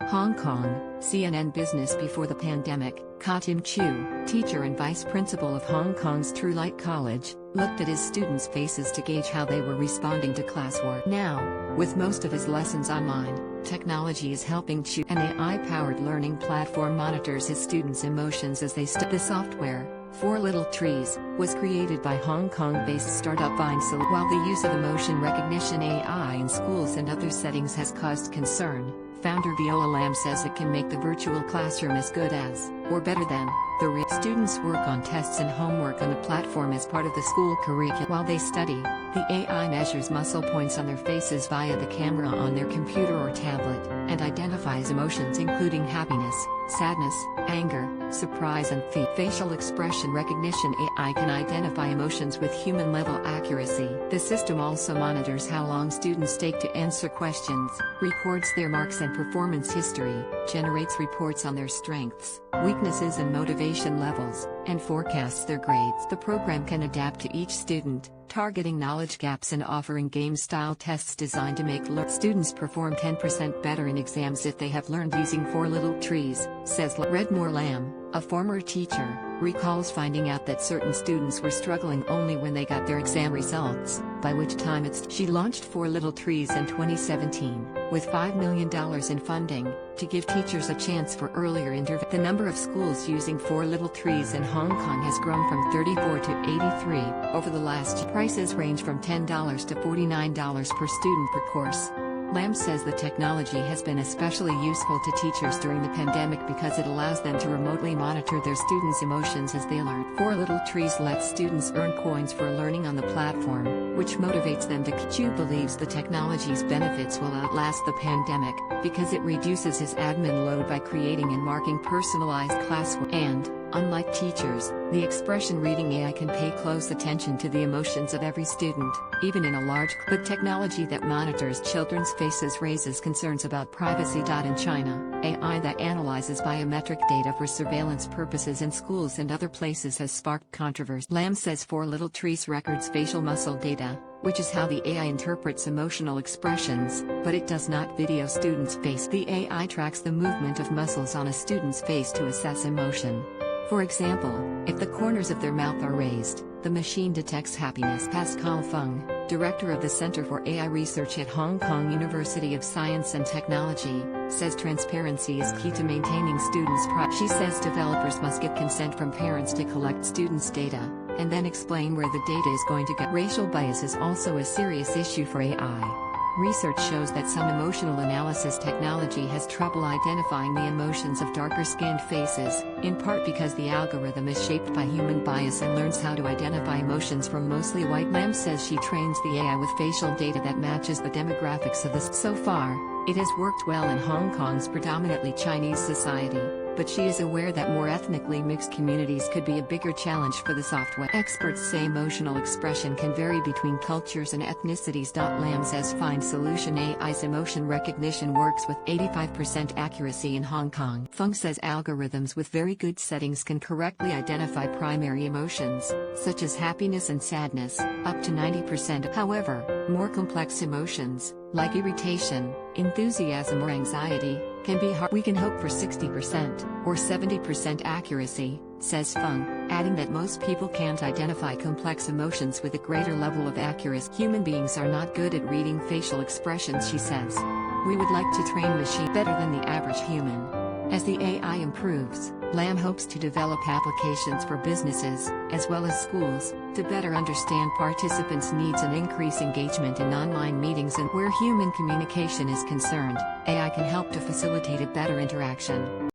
Hong Kong, CNN Business before the pandemic, Tim Chu, teacher and vice principal of Hong Kong's True Light College, looked at his students' faces to gauge how they were responding to classwork. Now, with most of his lessons online, technology is helping Chu. An AI-powered learning platform monitors his students' emotions as they study. The software, 4 Little Trees, was created by Hong Kong-based startup Vine. While the use of emotion recognition AI in schools and other settings has caused concern, founder Viola Lam says it can make the virtual classroom as good as, or better than, the real. Students work on tests and homework on the platform as part of the school curriculum. While they study, the AI measures muscle points on their faces via the camera on their computer or tablet, and identifies emotions including happiness, sadness, anger, surprise and fear. Facial expression recognition AI can identify emotions with human-level accuracy. The system also monitors how long students take to answer questions, records their marks and performance history, generates reports on their strengths, weaknesses and motivation levels, and forecasts their grades. The program can adapt to each student, targeting knowledge gaps and offering game-style tests designed to make students perform 10% better in exams if they have learned using 4 Little Trees, says Lam.Read MoreLam, a former teacher, recalls finding out that certain students were struggling only when they got their exam results, by which time she launched 4 Little Trees in 2017, with $5 million in funding, to give teachers a chance for earlier intervention. The number of schools using 4 Little Trees in Hong Kong has grown from 34 to 83 over the last year. Prices range from $10 to $49 per student per course. Lam says the technology has been especially useful to teachers during the pandemic because it allows them to remotely monitor their students' emotions as they learn. 4 Little Trees lets students earn coins for learning on the platform, which motivates them to. Chu believes the technology's benefits will outlast the pandemic, because it reduces his admin load by creating and marking personalized classwork. And, unlike teachers, the expression reading AI can pay close attention to the emotions of every student, even in a large class. But technology that monitors children's faces raises concerns about privacy. In China, AI that analyzes biometric data for surveillance purposes in schools and other places has sparked controversy. Lam says 4 Little Trees records facial muscle data, which is how the AI interprets emotional expressions, but it does not video students' face. The AI tracks the movement of muscles on a student's face to assess emotion. For example, if the corners of their mouth are raised, the machine detects happiness. Pascale Fung, director of the Center for AI Research at Hong Kong University of Science and Technology, says transparency is key to maintaining students' privacy. She says developers must get consent from parents to collect students' data, and then explain where the data is going to go. Racial bias is also a serious issue for AI. Research shows that some emotional analysis technology has trouble identifying the emotions of darker-skinned faces, in part because the algorithm is shaped by human bias and learns how to identify emotions from mostly white. Lam says she trains the AI with facial data that matches the demographics of this. So far, it has worked well in Hong Kong's predominantly Chinese society, but she is aware that more ethnically mixed communities could be a bigger challenge for the software. Experts say emotional expression can vary between cultures and ethnicities. Lam says Find Solution AI's emotion recognition works with 85% accuracy in Hong Kong. Fung says algorithms with very good settings can correctly identify primary emotions, such as happiness and sadness, up to 90%. However, more complex emotions, like irritation, enthusiasm or anxiety, can be hard. We can hope for 60% or 70% accuracy, says Fung, adding that most people can't identify complex emotions with a greater level of accuracy. Human beings are not good at reading facial expressions, she says. We would like to train machines better than the average human. As the AI improves, Lam hopes to develop applications for businesses, as well as schools, to better understand participants' needs and increase engagement in online meetings. And where human communication is concerned, AI can help to facilitate a better interaction.